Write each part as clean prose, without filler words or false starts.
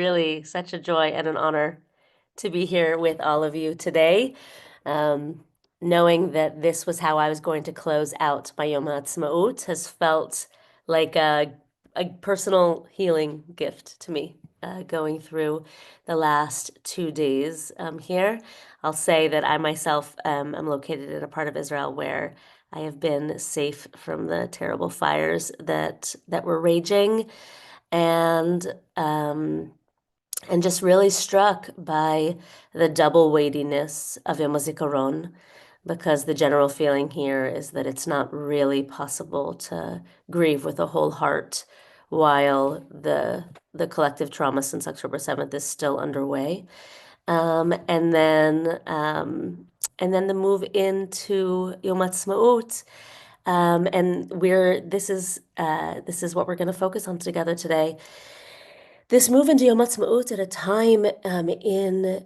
Really such a joy and an honor to be here with all of you today. Um, Knowing that this was how I was going to close out my Yom HaAtzmaut has felt like a personal healing gift to me, going through the last 2 days here. I'll say that I myself am located in a part of Israel where I have been safe from the terrible fires that were raging, and um, and just really struck by the double weightiness of Yom HaZikaron, because the general feeling here is that it's not really possible to grieve with a whole heart while the collective trauma since October 7th is still underway. Um, and then um, and then the move into Yom Ha'atzmaut. And we're this is what we're going to focus on together today. This move into Yom Ha'atzmaut at a time in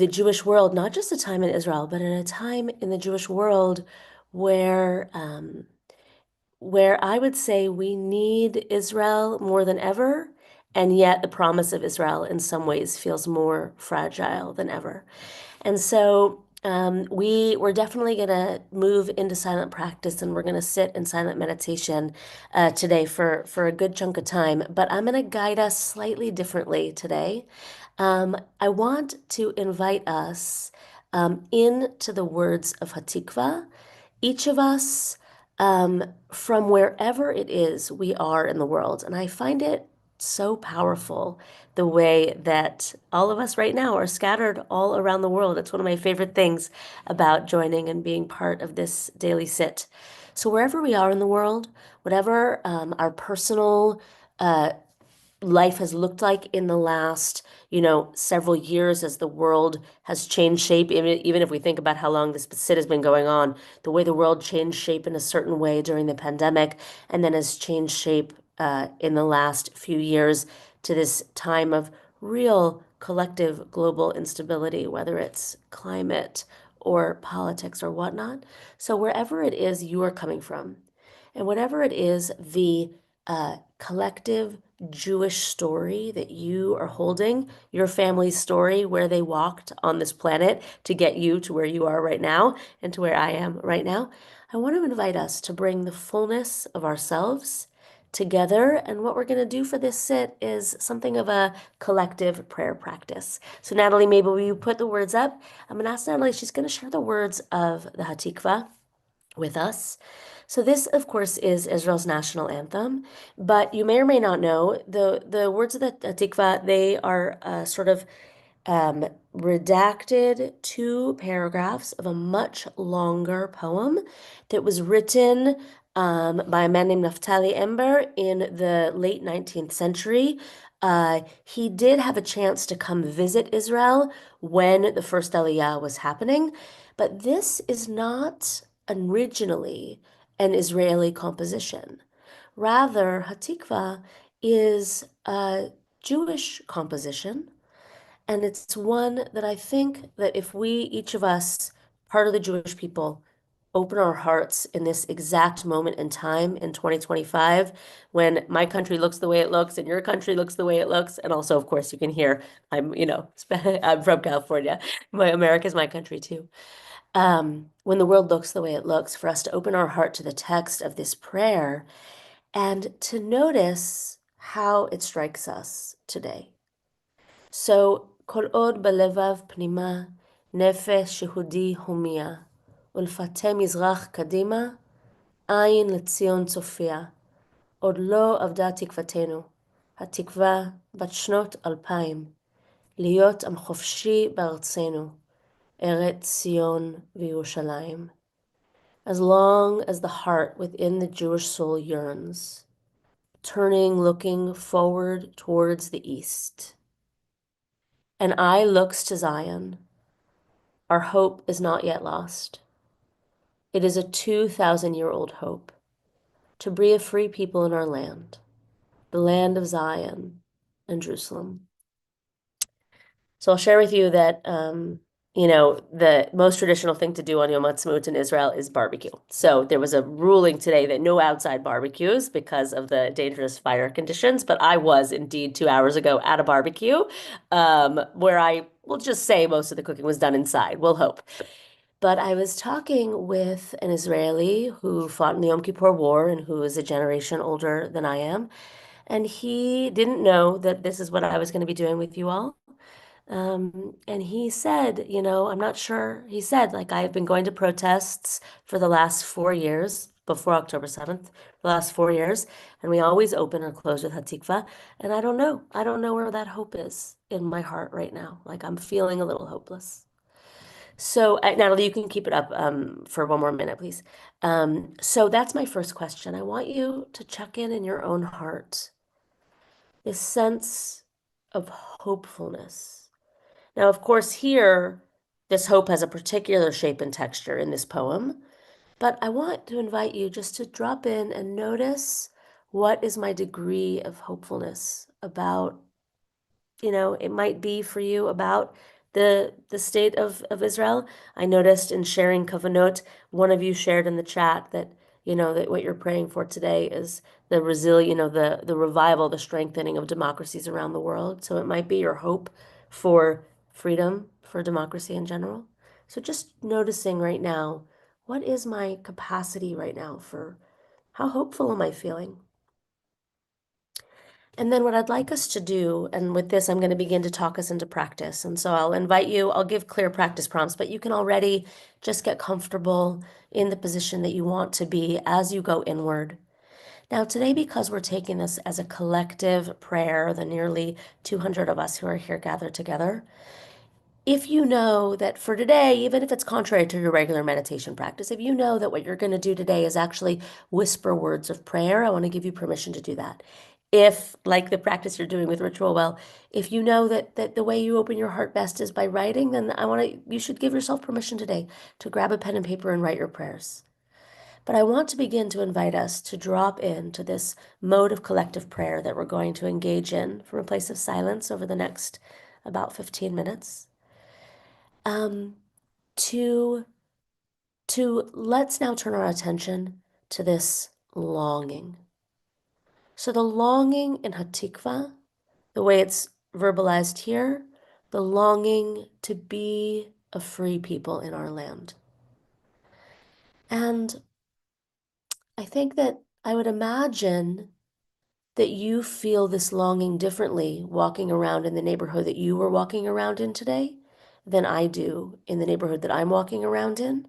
the Jewish world, not just a time in Israel, but at a time in the Jewish world where where I would say we need Israel more than ever, and yet the promise of Israel in some ways feels more fragile than ever. And so we're definitely going to move into silent practice, and we're going to sit in silent meditation today for a good chunk of time. But I'm going to guide us slightly differently today. I want to invite us into the words of Hatikva, each of us from wherever it is we are in the world. And I find it so powerful the way that all of us right now are scattered all around the world. It's one of my favorite things about joining and being part of this daily sit. So wherever we are in the world, whatever our personal life has looked like in the last, several years as the world has changed shape, even if we think about how long this sit has been going on, the way the world changed shape in a certain way during the pandemic and then has changed shape in the last few years to this time of real collective global instability, whether it's climate or politics or whatnot. So wherever it is you are coming from, and whatever it is the collective Jewish story that you are holding, your family's story, where they walked on this planet to get you to where you are right now and to where I am right now, I want to invite us to bring the fullness of ourselves together. And what we're going to do for this sit is something of a collective prayer practice. So, Natalie, maybe will you put the words up? I'm going to ask Natalie, she's going to share the words of the Hatikva with us. So this, of course, is Israel's national anthem, but you may or may not know the words of the Tikva, they are sort of redacted 2 paragraphs of a much longer poem that was written by a man named Naftali Ember in the late 19th century. He did have a chance to come visit Israel when the first Aliyah was happening, but this is not originally an Israeli composition. Rather, Hatikva is a Jewish composition, and it's one that I think that if we, each of us, part of the Jewish people, open our hearts in this exact moment in time in 2025, when my country looks the way it looks and your country looks the way it looks, and also, of course, you can hear I'm from California. America's my country too. When the world looks the way it looks, for us to open our heart to the text of this prayer and to notice how it strikes us today. So, כל עוד בלבב פנימה, נפש יהודי הומיה, ולפתי מזרח קדימה, עין לציון צופיה. עוד לא אבדה תקוותנו, התקווה בת שנות 2000, להיות עם חופשי בארצנו, ארץ ציון וירושלים. As long as the heart within the Jewish soul yearns, turning, looking forward towards the east, and eye looks to Zion, our hope is not yet lost. It is a 2,000-year-old hope to be a free people in our land, the land of Zion and Jerusalem. So I'll share with you that the most traditional thing to do on Yom Ha'atzmaut in Israel is barbecue. So there was a ruling today that no outside barbecues because of the dangerous fire conditions. But I was indeed 2 hours ago at a barbecue, where I will just say most of the cooking was done inside. We'll hope. But I was talking with an Israeli who fought in the Yom Kippur War and who is a generation older than I am. And he didn't know that this is what I was going to be doing with you all. And he said, I'm not sure. He said, like, I've been going to protests for the last 4 years, before October 7th, the last 4 years, and we always open or close with Hatikva. And I don't know. I don't know where that hope is in my heart right now. Like, I'm feeling a little hopeless. So, Natalie, you can keep it up for one more minute, please. So that's my first question. I want you to check in your own heart, this sense of hopefulness. Now, of course, here, this hope has a particular shape and texture in this poem, but I want to invite you just to drop in and notice what is my degree of hopefulness about, it might be for you about the state of Israel. I noticed in sharing Kavanot, one of you shared in the chat that, that what you're praying for today is the the revival, the strengthening of democracies around the world. So it might be your hope for freedom, for democracy in general. So just noticing right now, what is my capacity right now for how hopeful am I feeling? And then what I'd like us to do, and with this, I'm going to begin to talk us into practice. And so I'll invite you, I'll give clear practice prompts, but you can already just get comfortable in the position that you want to be as you go inward. Now, today, because we're taking this as a collective prayer, the nearly 200 of us who are here gathered together, if you know that for today, even if it's contrary to your regular meditation practice, if you know that what you're going to do today is actually whisper words of prayer, I want to give you permission to do that. If, like the practice you're doing with Ritual Well, if you know that the way you open your heart best is by writing, then you should give yourself permission today to grab a pen and paper and write your prayers. But I want to begin to invite us to drop into this mode of collective prayer that we're going to engage in from a place of silence over the next about 15 minutes. Um, to let's now turn our attention to this longing. So the longing in Hatikva, the way it's verbalized here, the longing to be a free people in our land. And I think that I would imagine that you feel this longing differently walking around in the neighborhood that you were walking around in today than I do in the neighborhood that I'm walking around in.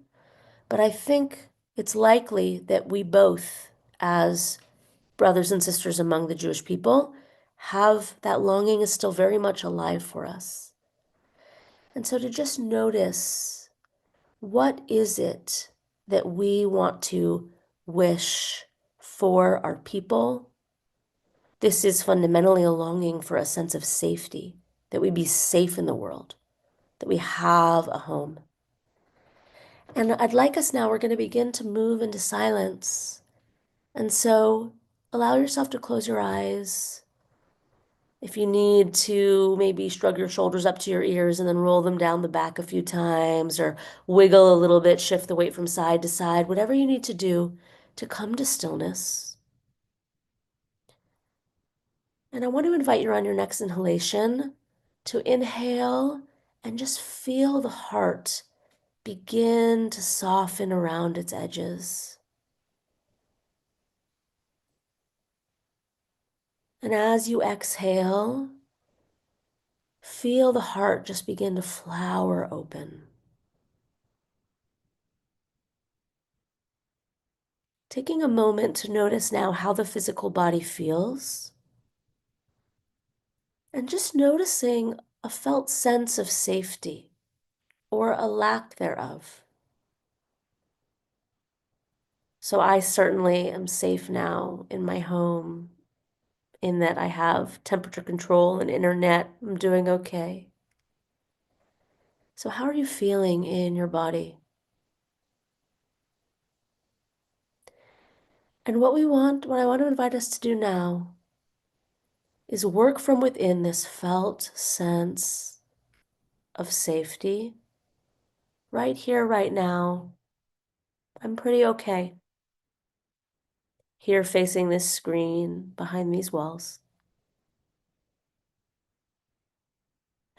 But I think it's likely that we both, as brothers and sisters among the Jewish people, have that longing is still very much alive for us. And so to just notice, what is it that we want to wish for our people? This is fundamentally a longing for a sense of safety, that we be safe in the world, that we have a home. And I'd like us now, we're going to begin to move into silence. And so allow yourself to close your eyes. If you need to, maybe shrug your shoulders up to your ears and then roll them down the back a few times, or wiggle a little bit, shift the weight from side to side, whatever you need to do to come to stillness. And I want to invite you on your next inhalation to inhale and just feel the heart begin to soften around its edges. And as you exhale, feel the heart just begin to flower open. Taking a moment to notice now how the physical body feels, and just noticing a felt sense of safety or a lack thereof. So I certainly am safe now in my home, in that I have temperature control and internet. I'm doing okay. So how are you feeling in your body? And what I want to invite us to do now is work from within this felt sense of safety right here, right now, I'm pretty okay. Here facing this screen, behind these walls.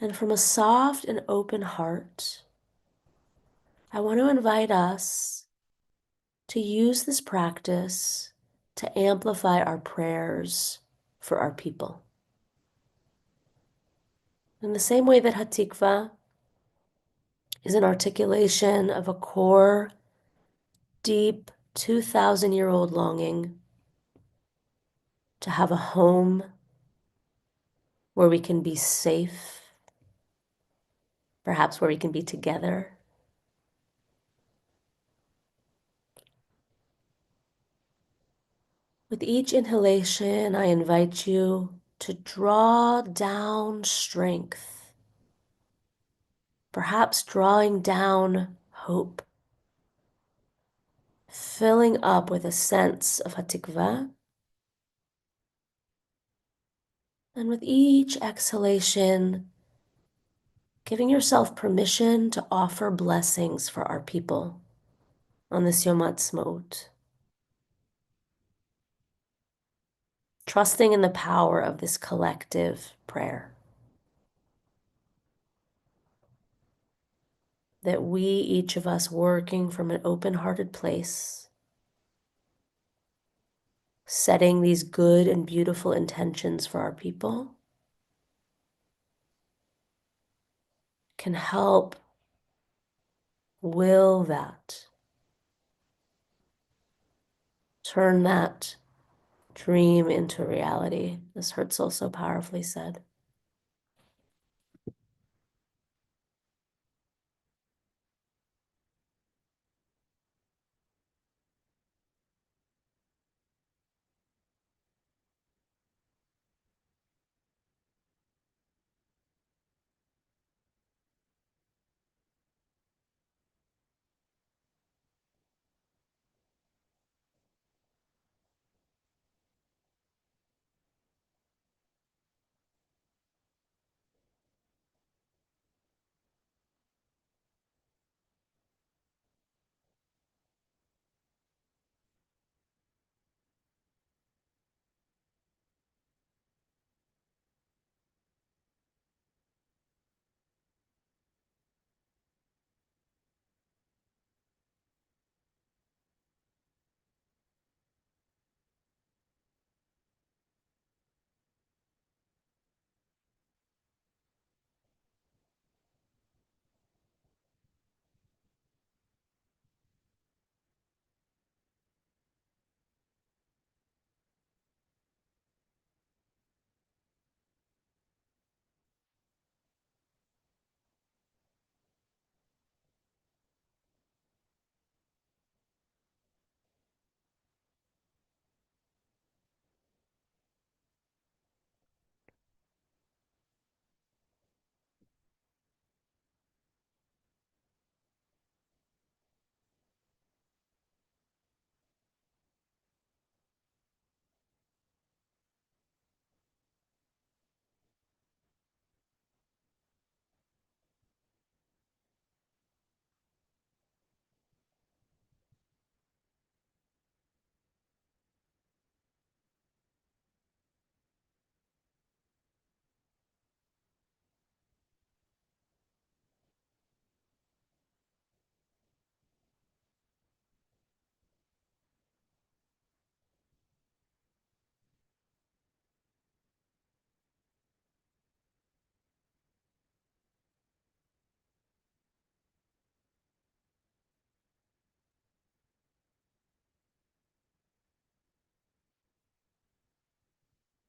And from a soft and open heart, I want to invite us to use this practice to amplify our prayers for our people. In the same way that Hatikva is an articulation of a core, deep, 2,000-year-old longing to have a home where we can be safe, perhaps where we can be together. With each inhalation, I invite you to draw down strength, perhaps drawing down hope, filling up with a sense of Hatikva. And with each exhalation, giving yourself permission to offer blessings for our people on this Yom Ha'atzmaut. Trusting in the power of this collective prayer. That we, each of us working from an open-hearted place, setting these good and beautiful intentions for our people, can help will that, turn that dream into reality, as Herzl so powerfully said.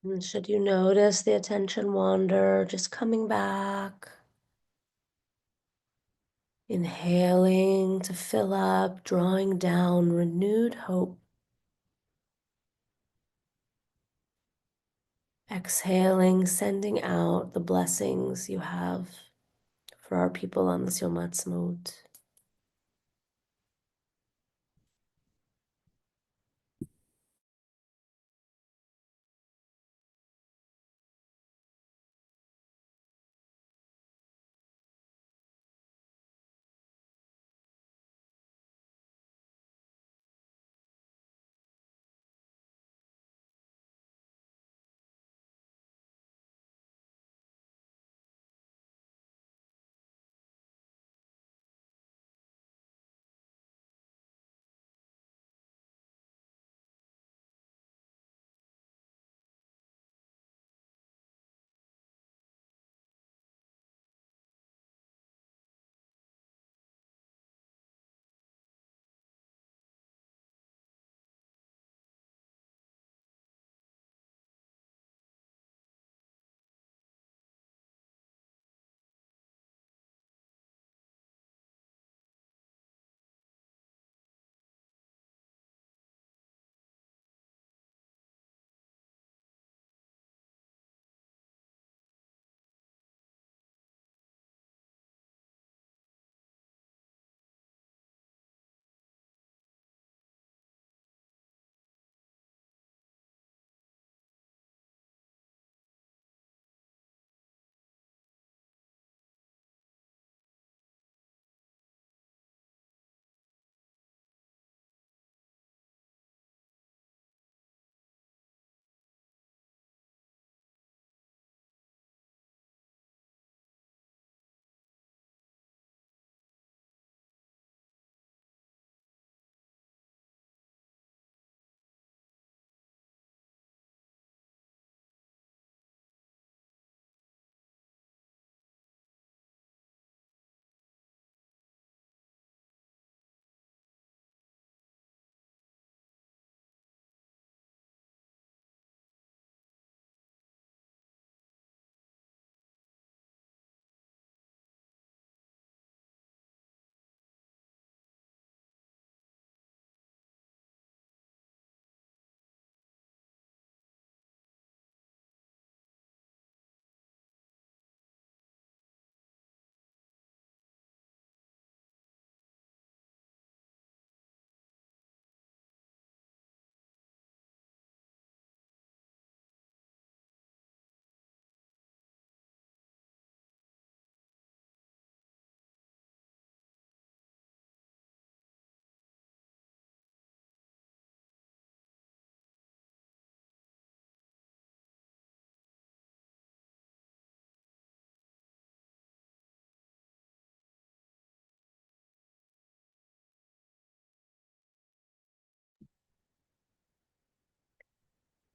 And should you notice the attention wander, just coming back, inhaling to fill up, drawing down renewed hope. Exhaling, sending out the blessings you have for our people on this Yom Ha'atzmaut.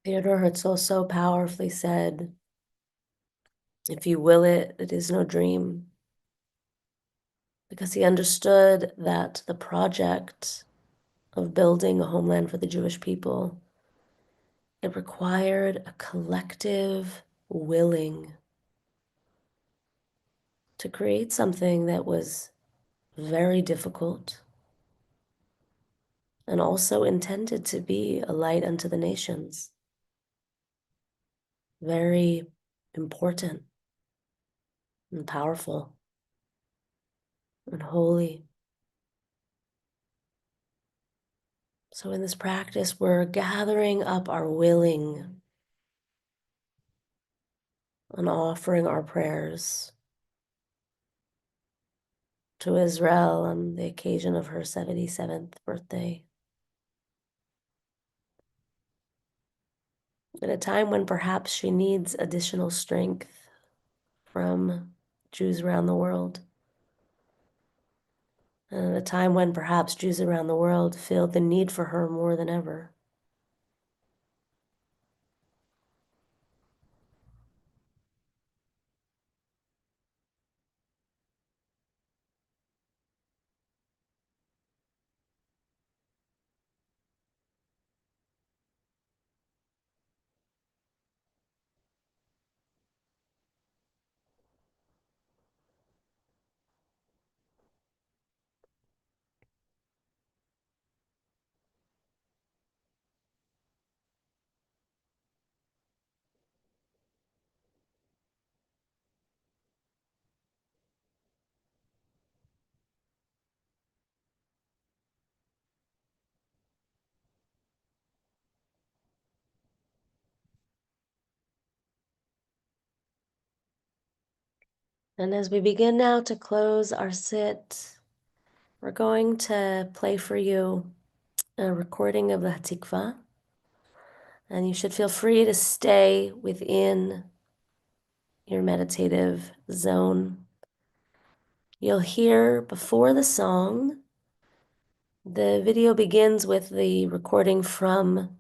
Theodore Herzl so powerfully said, "If you will it, it is no dream." Because he understood that the project of building a homeland for the Jewish people, it required a collective willing to create something that was very difficult and also intended to be a light unto the nations. Very important and powerful and holy. So in this practice, we're gathering up our willing and offering our prayers to Israel on the occasion of her 77th birthday. At a time when perhaps she needs additional strength from Jews around the world. And at a time when perhaps Jews around the world feel the need for her more than ever. And as we begin now to close our sit, we're going to play for you a recording of the Hatikvah. And you should feel free to stay within your meditative zone. You'll hear before the song, the video begins with the recording from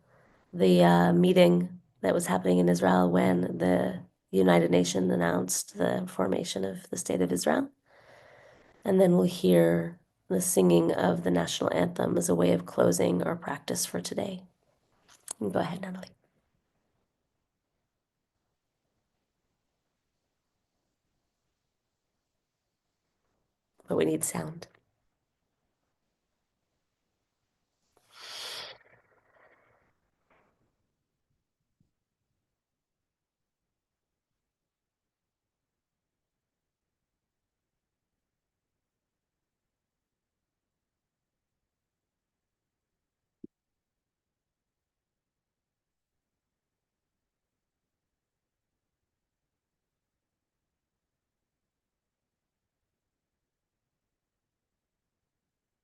the meeting that was happening in Israel when the United Nations announced the formation of the State of Israel. And then we'll hear the singing of the national anthem as a way of closing our practice for today. Go ahead, Natalie. But we need sound.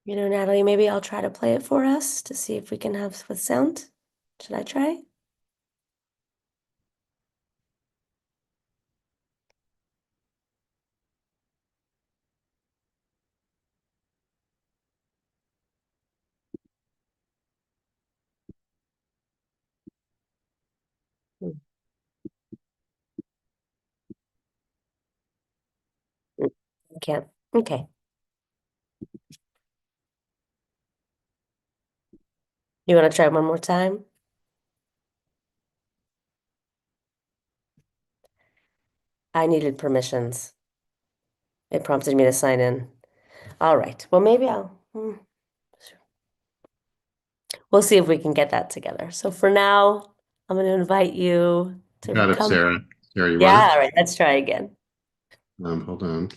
You know, Natalie, maybe I'll try to play it for us to see if we can have with sound. Should I try? I can't. Okay. You want to try one more time? I needed permissions. It prompted me to sign in. All right. Well, maybe we'll see if we can get that together. So for now, I'm going to invite you to Got it, come. Sarah. Sarah, you Yeah, want all right. Let's try again. it? Hold on.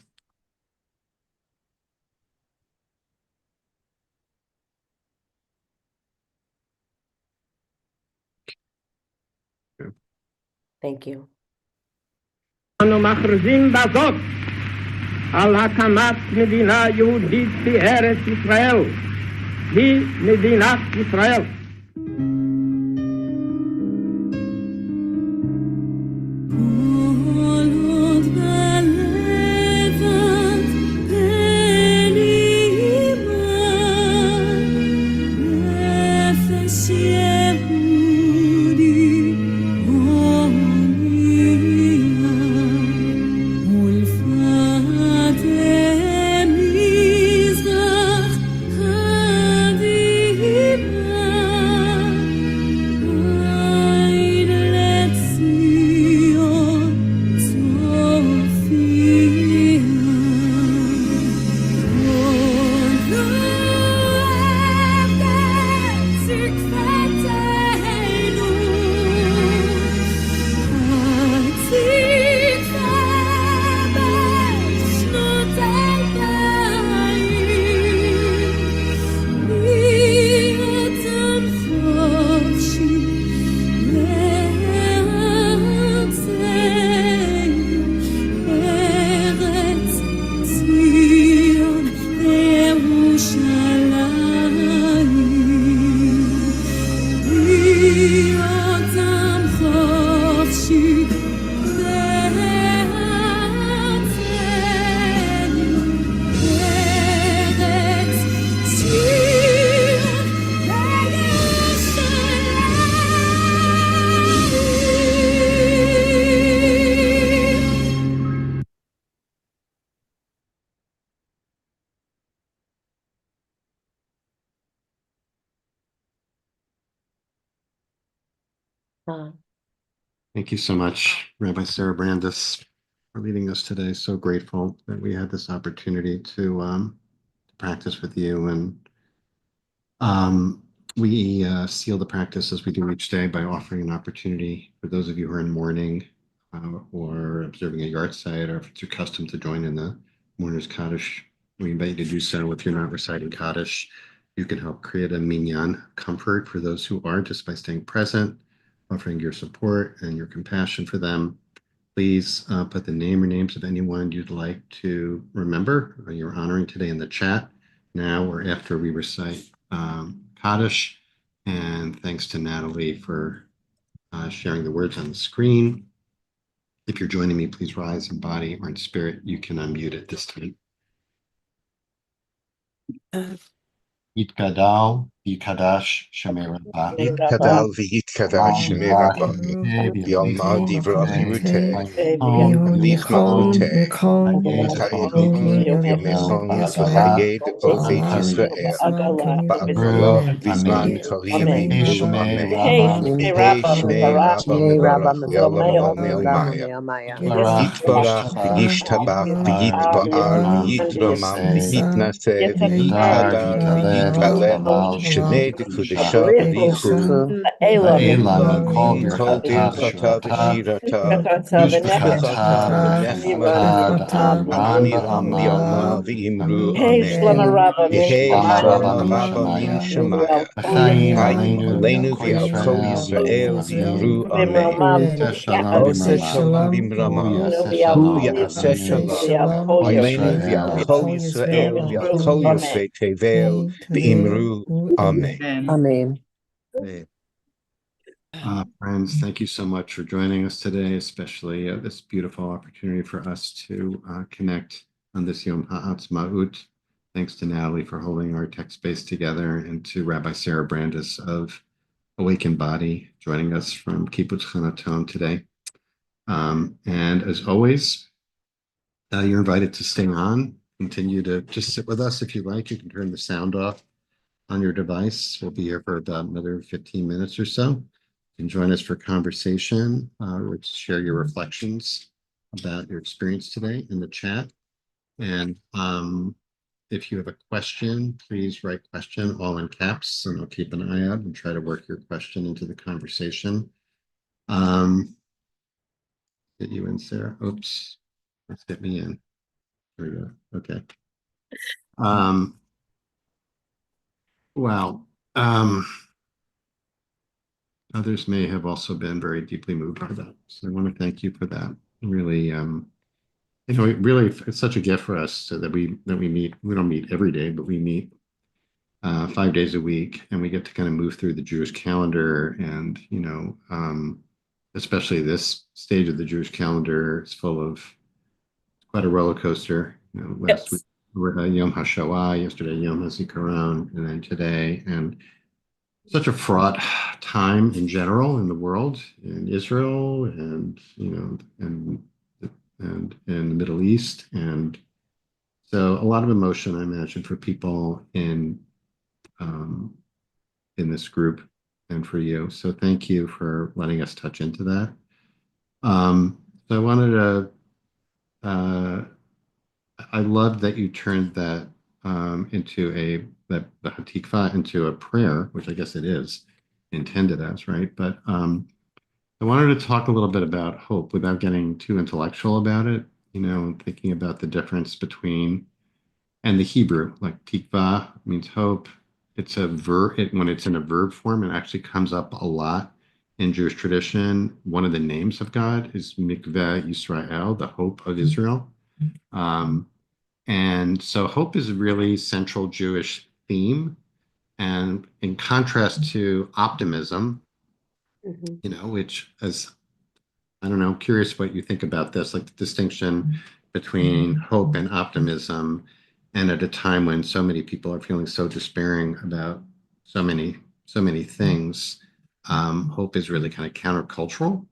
Thank you. אנו מכריזים בזאת על הקמת מדינה יהודית בארץ ישראל, היא מדינת ישראל. Uh, Thank you so much, Rabbi Sarah Brandis, for leading us today. So grateful that we had this opportunity to practice with you. And we seal the practice as we do each day by offering an opportunity for those of you who are in mourning or observing a yard site, or if it's your custom to join in the mourner's Kaddish. We invite you to do so. If you're not reciting Kaddish, you can help create a minyan comfort for those who are, just by staying present, offering your support and your compassion for them. Please put the name or names of anyone you'd like to remember or you're honoring today in the chat now or after we recite Kaddish. And thanks to Natalie for sharing the words on the screen. If you're joining me, please rise in body or in spirit. You can unmute at this time. Yitkadal, Yikadash, Shemei Rabbah. Yitkadal v'yitkadash shemei Rabbi. Yalma divra pirute. Yamlich ma'ote. Chayei v'yamechon v'chayei b'kol Beit Yisrael. Ba'agala v'zman karim v'imru amen. Yehi shmei Rabba mevarach v'yalama me'omaya. Yitbarach v'yishtabach v'yitba'al v'yitramam v'yitnaseh v'yitkada v'yit'aleh shemei d'kudesha v'yichu v'yitol bimchata v'shirata v'chata v'nechmata v'nirham b'yalma v'imru amen. Yehi shalom rabba min shemaya. Hayim aleinu v'al kol Yisrael v'imru amen. Ose shalom bimrama. Hu ya'aseh shalom. Aleinu v'al kol Yisrael v'al kol Yosei Tevel v'imru amen. Amen. Friends, thank you so much for joining us today, especially this beautiful opportunity for us to connect on this Yom Ha'atzmaut. Thanks to Natalie for holding our text space together, and to Rabbi Sarah Brandis of Awakened Body joining us from Kibbutz Hanaton today. And as always, you're invited to stay on. Continue to just sit with us if you like. You can turn the sound off on your device. We'll be here for about another 15 minutes or so. You can join us for conversation or share your reflections about your experience today in the chat. And if you have a question, please write question all in caps, and I'll keep an eye out and try to work your question into the conversation. Get you in, Sarah. Oops, let's get me in. There we go. Okay. Wow. Others may have also been very deeply moved by that. So I want to thank you for that. Really, it's such a gift for us so that we meet. We don't meet every day, but we meet 5 days a week, and we get to kind of move through the Jewish calendar. And especially this stage of the Jewish calendar is full of quite a roller coaster. Last week we were Yom HaShoah, yesterday Yom HaZikaron, and then today, and such a fraught time in general in the world, in Israel, and and in the Middle East, and so a lot of emotion, I imagine, for people in this group and for you. So thank you for letting us touch into that. So I wanted to. I love that you turned that into the Hatikva into a prayer, which I guess it is intended as, right? But I wanted to talk a little bit about hope without getting too intellectual about it, thinking about the difference between, and the Hebrew, like tikva means hope. It's a verb. When it's in a verb form, it actually comes up a lot in Jewish tradition. One of the names of God is Mikveh Yisrael, the hope of Israel. And so hope is a really central Jewish theme. And in contrast to optimism, which is, I don't know, curious what you think about this, like the distinction between hope and optimism, and at a time when so many people are feeling so despairing about so many things, hope is really kind of countercultural,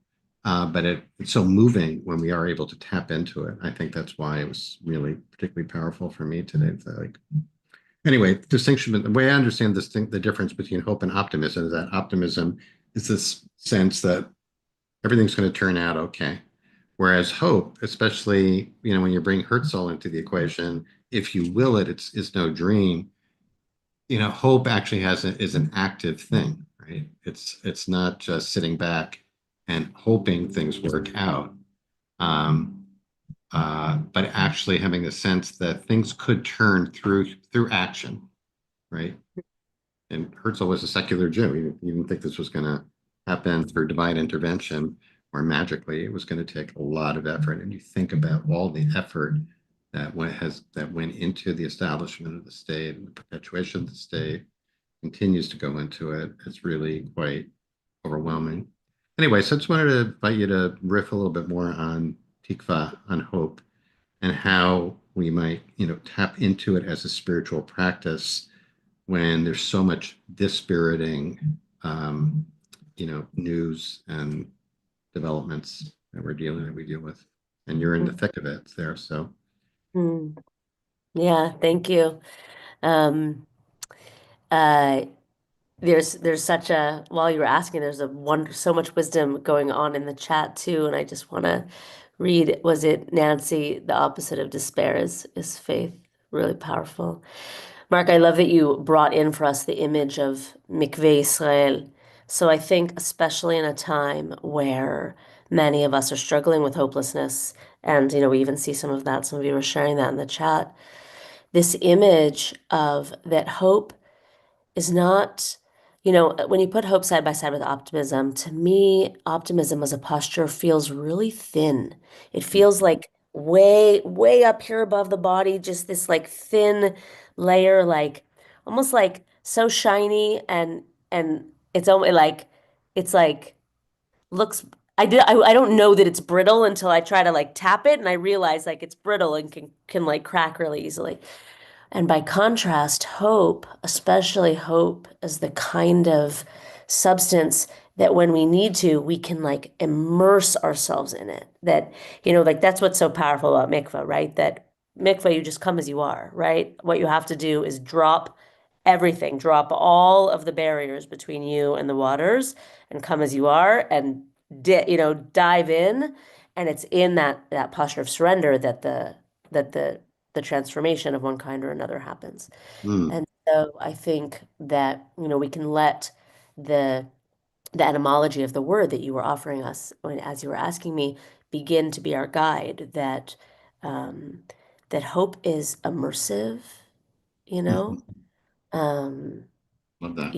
but it's so moving when we are able to tap into it. I think that's why it was really particularly powerful for me today. Anyway, distinction, the way I understand this thing, the difference between hope and optimism is that optimism is this sense that everything's going to turn out okay. Whereas hope, especially, when you bring Herzl into the equation, if you will it, it's no dream. Hope actually is an active thing, right? It's not just sitting back and hoping things work out. Um, but actually having the sense that things could turn through action, right? And Herzl was a secular Jew. He didn't think this was going to happen through divine intervention or magically. It was going to take a lot of effort. And you think about all the effort that went into the establishment of the state and the perpetuation of the state, continues to go into it. It's really quite overwhelming. Anyway, so I just wanted to invite you to riff a little bit more on Tikva, on hope, and how we might, tap into it as a spiritual practice when there's so much dispiriting, news and developments that we deal with. And you're in the thick of it there. So Mm. Yeah, thank you. Um, uh, there's such a while you were asking, there's so much wisdom going on in the chat too, and I just want to read. Was it Nancy? The opposite of despair is faith. Really powerful. Mark, I love that you brought in for us the image of Mikveh Israel. So I think, especially in a time where many of us are struggling with hopelessness, and we even see some of that. Some of you were sharing that in the chat. This image of that hope is not, when you put hope side by side with optimism, to me, optimism as a posture feels really thin. It feels like way, way up here above the body, just this like thin layer, like almost like so shiny and it's almost like it's like looks I don't know that it's brittle until I try to like tap it and I realize like it's brittle and can like crack really easily. And by contrast, hope, especially hope, is the kind of substance that when we need to, we can like immerse ourselves in it. That, like that's what's so powerful about mikvah, right? That mikvah, you just come as you are, right? What you have to do is drop everything, drop all of the barriers between you and the waters and come as you are and, dive in. And it's in that posture of surrender that the transformation of one kind or another happens. mm, And so I think that, we can let the the etymology of the word that you were offering us as you were asking me begin to be our guide, um, that hope is immersive, you know? Um, love that.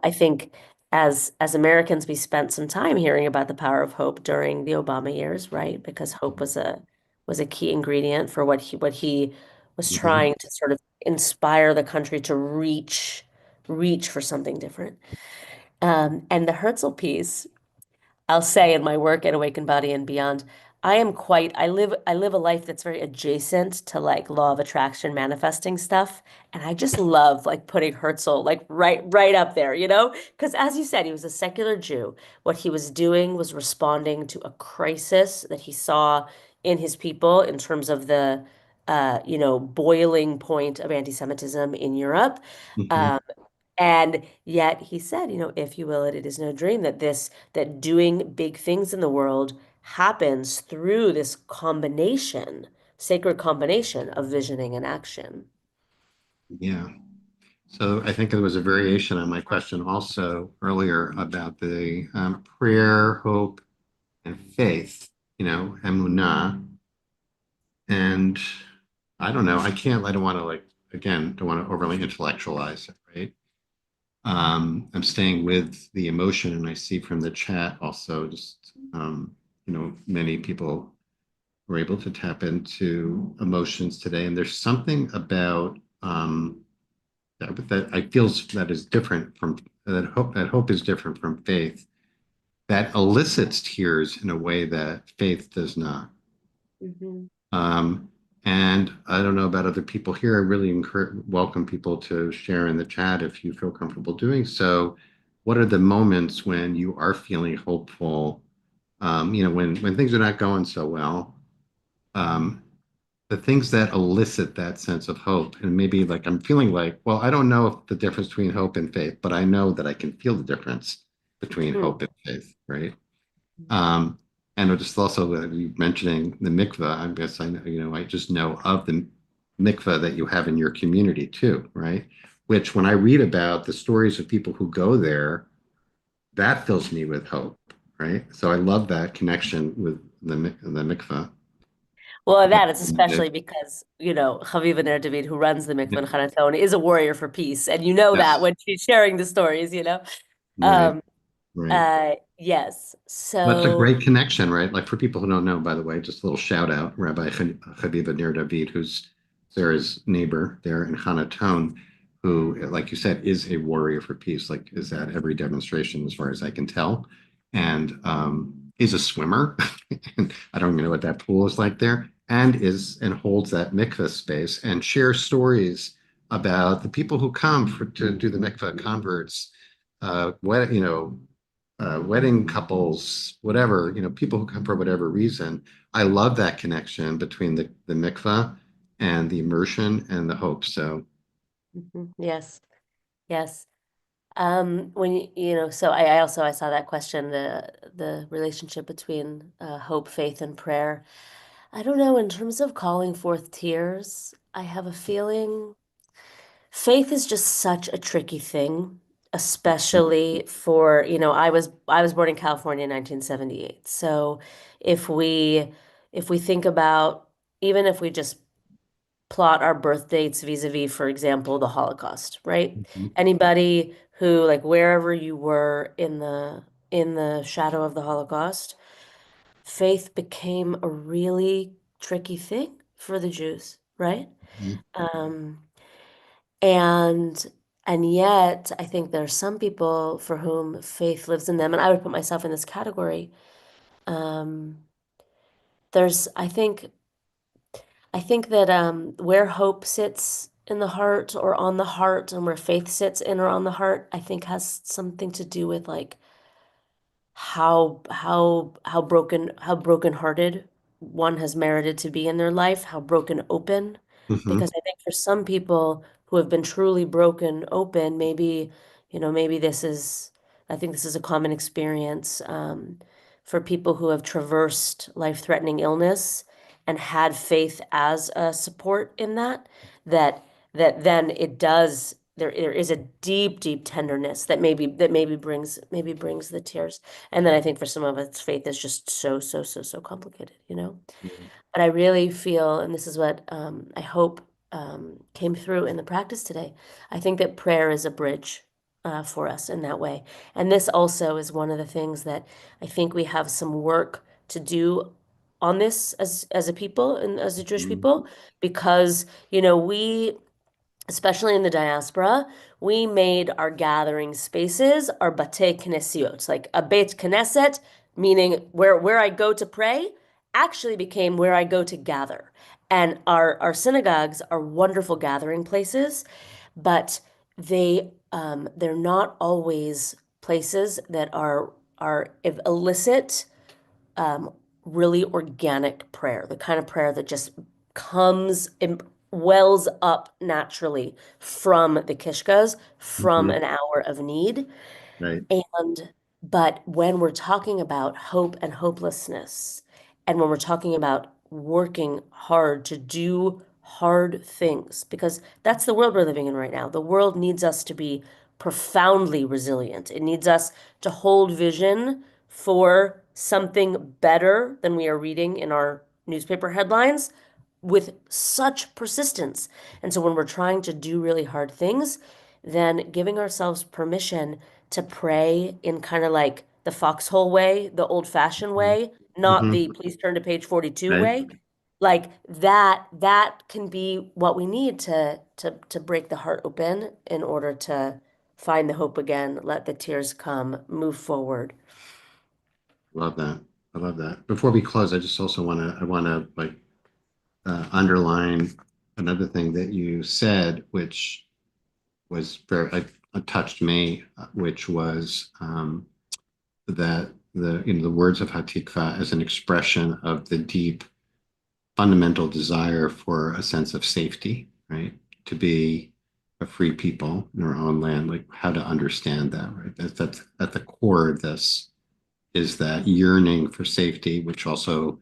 I think as Americans, we spent some time hearing about the power of hope during the Obama years, right? Because hope was a key ingredient for what he was Mhm. trying to sort of inspire the country to reach for something different. And the Herzl piece, I'll say in my work at Awakened Body and Beyond, I live a life that's very adjacent to like law of attraction manifesting stuff. And I just love like putting Herzl like right up there, Because as you said, he was a secular Jew. What he was doing was responding to a crisis that he saw in his people in terms of the boiling point of anti-Semitism in Europe. Mhm. Um, and yet he said, if you will, it is no dream that doing big things in the world happens through this combination, sacred combination of visioning and action. Yeah. So I think there was a variation on my question also earlier about the prayer, hope, and faith, emunah. And I don't know, I don't want to don't want to overly intellectualize it, right? I'm staying with the emotion, and I see from the chat also just, many people were able to tap into emotions today. And there's something about that I feel that is different from that hope is different from faith, that elicits tears in a way that faith does not. Mhm. Um, and I don't know about other people here. I really welcome people to share in the chat if you feel comfortable doing so. What are the moments when you are feeling hopeful? When things are not going so well. Um, the things that elicit that sense of hope, and maybe I'm feeling like, well, I don't know if the difference between hope and faith, but I know that I can feel the difference between Hmm. hope and faith, right? And just also you mentioning the mikveh, I guess I know, I just know of the mikveh that you have in your community too, right? Which when I read about the stories of people who go there, that fills me with hope, right? So I love that connection with the mikveh. Well, That that it's especially because, Chaviva Ner David, who runs the mikveh in Hanaton, is a warrior for peace. And you know that Yes, when she's sharing the stories. right, Um, right. yes. That's a So, great connection, right? Like for people who don't know, by the way, just a little shout out, Rabbi Chaviva Ner David, who's Sarah's neighbor there in Hanaton, who, like you said, is a warrior for peace, like is at every demonstration, as far as I can tell, and is a swimmer. And I don't even know what that pool is like there, and holds that mikveh space and shares stories about the people who come to do the mikveh converts, what wedding couples, whatever, people who come for whatever reason. I love that connection between the mikvah and the immersion and the hope. So, yes, yes. When so I also I saw that question, the relationship between hope, faith, and prayer. I don't know, in terms of calling forth tears, I have a feeling faith is just such a tricky thing, especially for, I was born in California in 1978. So if we if we think about, even if we just plot our birth dates vis-a-vis, for example, the Holocaust, right? mhm, Anybody who, like, wherever you were in the shadow of the Holocaust, faith became a really tricky thing for the Jews, right? mhm, Um, and and yet I think there are some people for whom faith lives in them, and I would put myself in this category. Um, there's I think that where hope sits in the heart or on the heart, and where faith sits in or on the heart, I think has something to do with, like, how brokenhearted one has merited to be in their life, how broken open. mhm, Because I think for some people who have been truly broken open, maybe I think this is a common experience, for people who have traversed life-threatening illness and had faith as a support in that that then there is a deep, deep tenderness that maybe brings the tears. And then I think for some of us, faith is just so, so, so, so complicated. yeah, But I really feel, and this is what I hope came through in the practice today, I think that prayer is a bridge for us in that way. And this also is one of the things that I think we have some work to do on this as a people and as a Jewish mhm, people, because, we, especially in the diaspora, we made our gathering spaces our batei knesiot. Like a beit knesset, meaning where I go to pray, actually became where I go to gather. And our synagogues are wonderful gathering places, but they're not always places that are illicit, um, really organic prayer, the kind of prayer that just comes and wells up naturally from the kishkas, from mhm, an hour of need. right. And but when we're talking about hope and hopelessness, and when we're talking about working hard to do hard things, because that's the world we're living in right now. The world needs us to be profoundly resilient. It needs us to hold vision for something better than we are reading in our newspaper headlines with such persistence. And so when we're trying to do really hard things, then giving ourselves permission to pray in kind of like the foxhole way, the old-fashioned Mhm, way, not mhm, the please turn to page 42 right. way. Like that can be what we need to break the heart open in order to find the hope again, let the tears come, move forward. Love that. I love that. Before we close, I just also I want to like underline another thing that you said, which was touched me, which was that the words of Hatikva as an expression of the deep fundamental desire for a sense of safety, right? To be a free people in our own land, like how to understand that, right? That's at the core of this is that yearning for safety, which also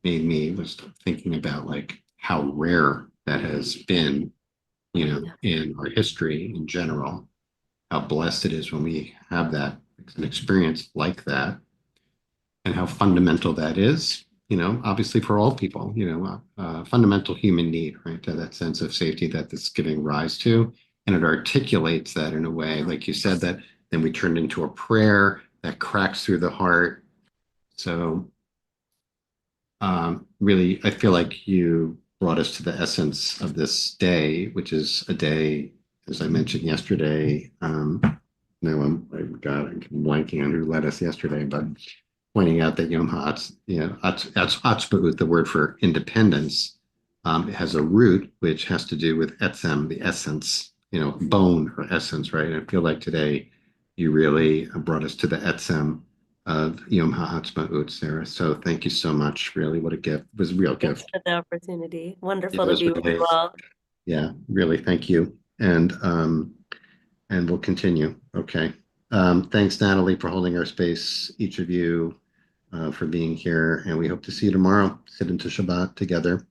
made me was thinking about like how rare that has been, in our history in general, how blessed it is when we have that an experience like that, and how fundamental that is, obviously for all people, fundamental human need, right? To that sense of safety that it's giving rise to. And it articulates that in a way, like you said, that then we turned into a prayer that cracks through the heart. So really, I feel like you brought us to the essence of this day, which is a day, as I mentioned yesterday. I'm blanking on who led us yesterday, but pointing out that Yom Ha'atzmaut, the word for independence, it has a root which has to do with etzem, the essence, bone or essence, right? And I feel like today you really brought us to the etzem of Yom Ha'atzmaut, Sarah. So thank you so much. Really, what a gift. It was a real Thanks gift. for the opportunity. It Wonderful to was be with you really, all. yeah, really, thank you. And we'll continue. Okay. Thanks, Natalie, for holding our space, each of you for being here. And we hope to see you tomorrow. Sit into Shabbat together.